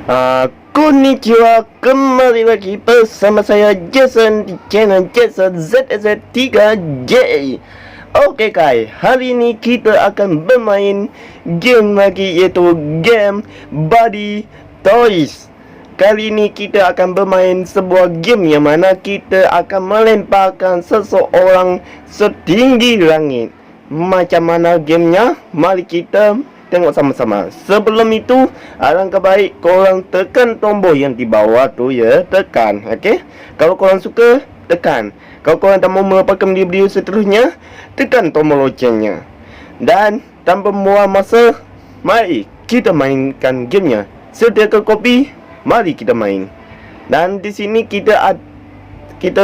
Konnichiwa, kembali lagi bersama saya Jason di channel Jason ZZ3J. Oke guys, hari ini kita akan bermain game lagi, iaitu game Body Toys. Kali ini kita akan bermain sebuah game yang mana kita akan melemparkan seseorang setinggi langit. Macam mana gamenya? Mari kita tengok sama-sama. Sebelum itu, alangkah baik korang tekan tombol yang di bawah tu ya, tekan, okey? Kalau korang suka, tekan. Kalau korang tak mau mendapatkan video-video seterusnya, tekan tombol loncengnya. Dan tanpa membuang masa, mari kita mainkan gamenya. Sediakan kopi, mari kita main. Dan di sini kita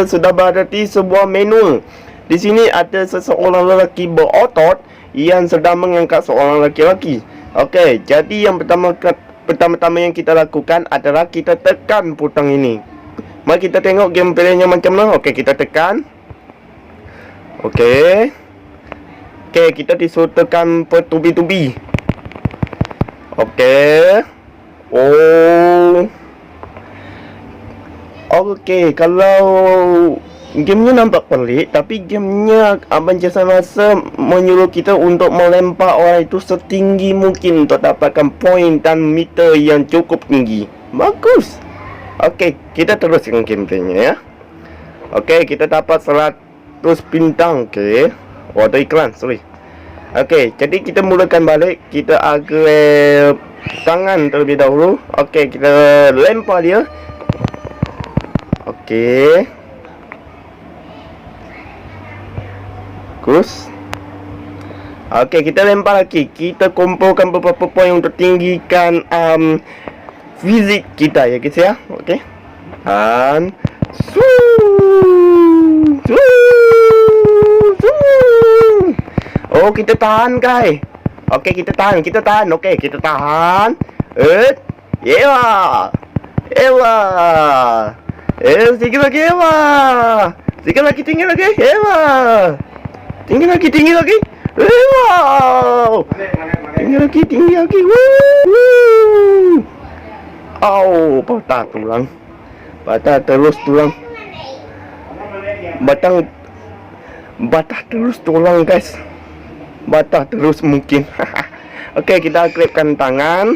sudah berada di sebuah menu. Di sini ada seseorang lelaki berotot yang sedang mengangkat seorang lelaki. Okey, jadi yang pertama-tama yang kita lakukan adalah kita tekan butang ini. Mari kita tengok gameplaynya macam mana. Okey, kita tekan. Okey, kita disuruh tekan bertubi-tubi. Okey. Okey, kalau gamenya nampak pelik, tapi gamenya Abang Jason rasa menyuruh kita untuk melempar orang itu setinggi mungkin untuk dapatkan poin dan meter yang cukup tinggi. Bagus. Okey, kita teruskan gameplaynya ya. Okey, kita dapat 100 bintang. Okey. Ada iklan, sorry. Okey, jadi kita mulakan balik. Kita grab tangan terlebih dahulu. Okey, kita lempar dia. Okey. Bagus. Okey, kita lempar lagi. Kita kumpulkan beberapa poin untuk tinggikan fizik kita ya guys ya. Okey. Dan oh, kita tahan guys. Okey, kita tahan. Okey, kita tahan. Ewa. Sikit lagi ewa. Sikit lagi, tinggi lagi. Ewa. Tinggi lagi. Wow. Tinggi lagi. Woo. Au, patah tulang. Patah terus tulang. Batah terus tulang, guys. Batah terus mungkin. Okey, kita grabkan tangan.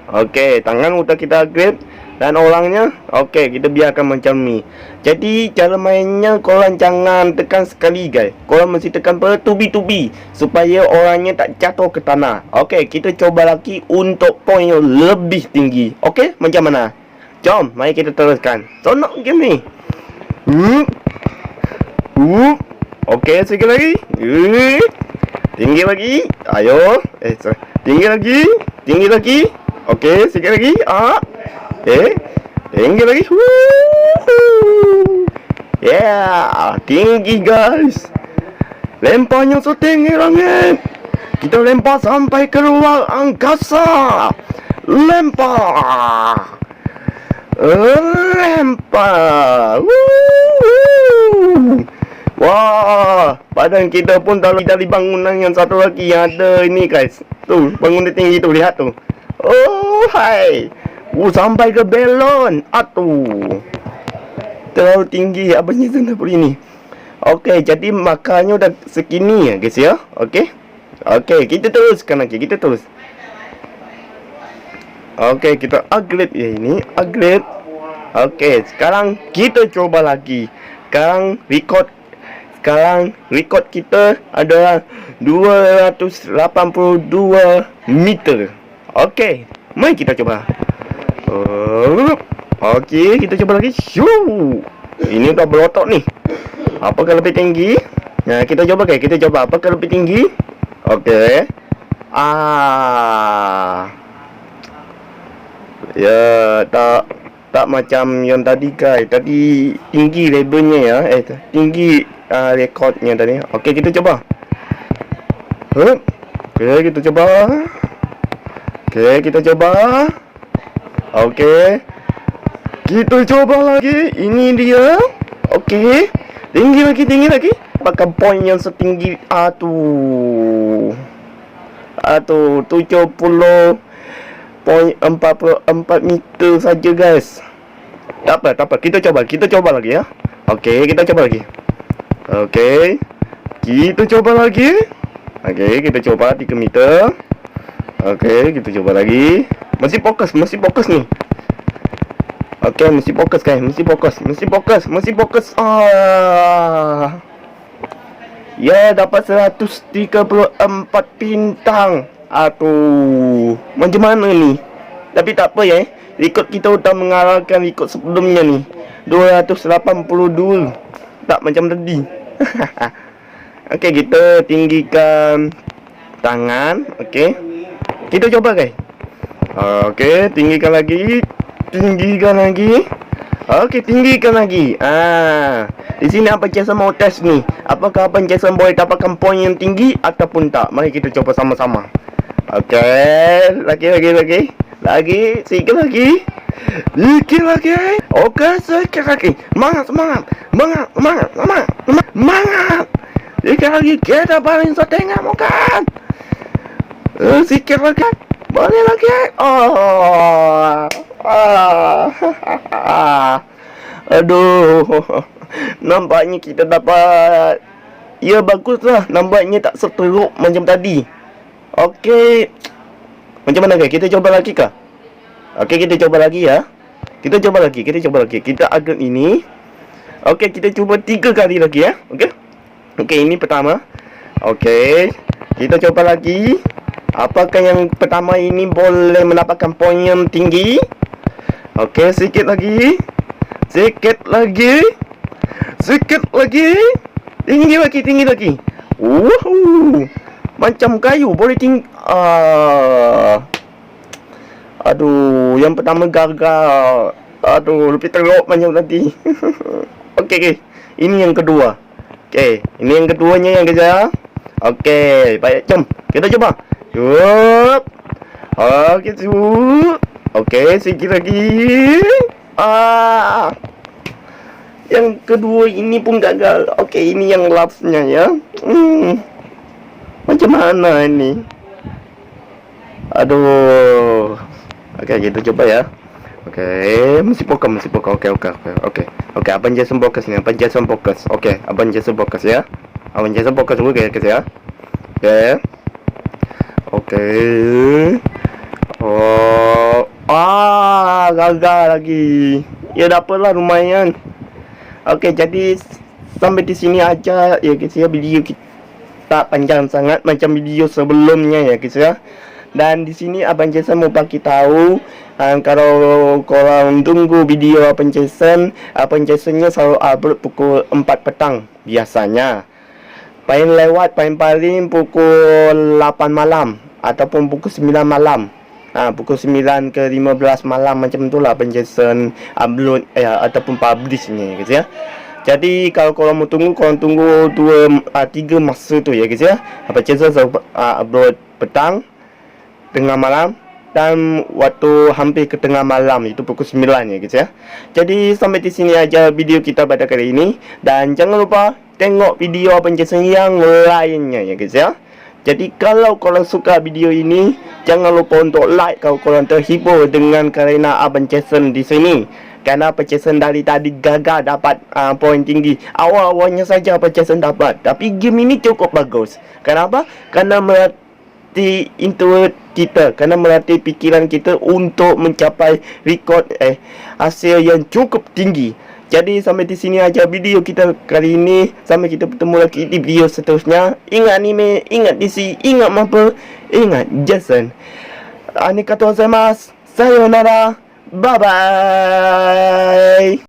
Okey, tangan udah kita grab. Dan orangnya, okey, kita biarkan macam ni. Jadi cara mainnya korang jangan tekan sekali guys. Korang mesti tekan bertubi-tubi supaya orangnya tak jatuh ke tanah. Okey, kita cuba lagi untuk poin yang lebih tinggi. Okey, macam mana? Jom, mari kita teruskan. Sonok game ni. Okey, sikit lagi. Tinggi lagi. Ayo. Tinggi lagi. Okey, sikit lagi. Tinggi lagi. Yeah, tinggi guys. Lemparnya setinggi langit. Kita lempar sampai ke ruang angkasa. Lempar. Wah, badan kita pun dari bangunan yang satu lagi yang ada ini guys. Tu, bangunan tinggi tu, lihat tu. Oh, hai. Sampai ke belon. Terlalu tinggi abangnya sana pun ini. Okey, jadi makannya udah segini ya guys ya. Okey, kita teruskan lagi. Okey, kita upgrade ya ini. Okey, sekarang kita coba lagi. Sekarang record kita adalah 282 meter. Okey, mari kita coba. Okey, kita coba lagi. Ini udah berotot nih. Apakah lebih tinggi? Nah, kita coba guys. Apakah lebih tinggi? Okey. Ya, tak macam yang tadi guys. Tadi tinggi levelnya ya. Tinggi rekodnya tadi. Okey, kita coba. Okey, kita coba. Okey, kita coba lagi. Ini dia. Okey, tinggi lagi. Apakah poin yang setinggi 70 0.44 meter saja guys. Tak apa, kita coba lagi ya. Okey, kita coba lagi. Okey, kita coba lagi. Okey, kita coba 3 meter. Okey, kita coba lagi. Mesti fokus ni. Okey, mesti fokus guys, mesti fokus. Ya, dapat 134 bintang. Aduh, macam mana ni? Tapi tak apa ya. Rekod kita dah mengalahkan rekod sebelumnya ni. 282. Tak macam tadi. Okey, kita tinggikan tangan. Okey. Kita coba guys. Okey, tinggikan lagi. Okey, tinggikan lagi. Di sini Abang Jason mau test ni. Apakah Abang Jason boleh dapatkan poin yang tinggi ataupun tak? Mari kita coba sama-sama. Okey, lagi, sikit lagi. Okey, sikit lagi. Semangat. Sikit lagi, kita paling setengah bukan? Sikit lagi. Boleh lagi. Aduh, nampaknya kita dapat. Ya, baguslah. Nampaknya tak seteruk macam tadi. Okey, macam mana guys? Kita coba lagi kah? Okey, kita coba lagi ya. Kita coba lagi. Kita agak ini. Okey, kita cuba 3 kali lagi ya. Okey, ini pertama. Okey, kita coba lagi. Apakah yang pertama ini boleh mendapatkan poin yang tinggi? Okey, sikit lagi. Tinggi lagi. Macam kayu boleh tinggi. Aduh, yang pertama gagal. Aduh, lebih teruk macam tadi. Okey. Ini yang kedua. Okey, ini yang keduanya yang kejar. Okey, baik, jom. Kita coba. Yup. Okey, okey, sikit lagi. Yang kedua ini pun gagal. Okey, ini yang lastnya ya. Macam mana ini? Aduh. Okey, kita coba ya. Okey, mesti fokus. Okey, Abang Jason fokus ni. Okey, Abang Jason fokus ya. Abang Jason fokus dulu guys ya. Okey. Gagal lagi. Ya, dapatlah lumayan. Okey, jadi sampai di sini aja ya guys ya, video kita tak panjang sangat macam video sebelumnya ya guys ya. Dan di sini Abang Jason mau bagi tahu, kalau korang tunggu video Abang Jasonnya selalu upload pukul 4 petang biasanya. Paling pukul 8 malam ataupun pukul 9 malam. Pukul 9 ke 15 malam macam itulah Abang Jason upload ataupun publish ni guys ya. Jadi kalau korang mau tunggu, korang tunggu 3 masa tu ya guys ya. Abang Jason upload petang, tengah malam dan waktu hampir ke tengah malam, itu pukul 9 ya guys ya. Jadi sampai di sini aja video kita pada kali ini, dan jangan lupa tengok video Abang Jason yang lainnya ya guys ya. Jadi kalau korang suka video ini, jangan lupa untuk like kalau korang terhibur dengan karena Abang Jason di sini. Kerana Abang Jason dari tadi gagal dapat poin tinggi. Awal-awalnya saja Abang Jason dapat, tapi game ini cukup bagus. Kenapa? Kerana melatih intuit kita, kerana melatih pikiran kita untuk mencapai rekod hasil yang cukup tinggi. Jadi sampai di sini aja video kita kali ini. Sampai kita bertemu lagi di video seterusnya. Ingat anime, ingat DC, ingat Marvel, ingat Jason. Arigatou gozaimasu. Sayonara. Bye bye.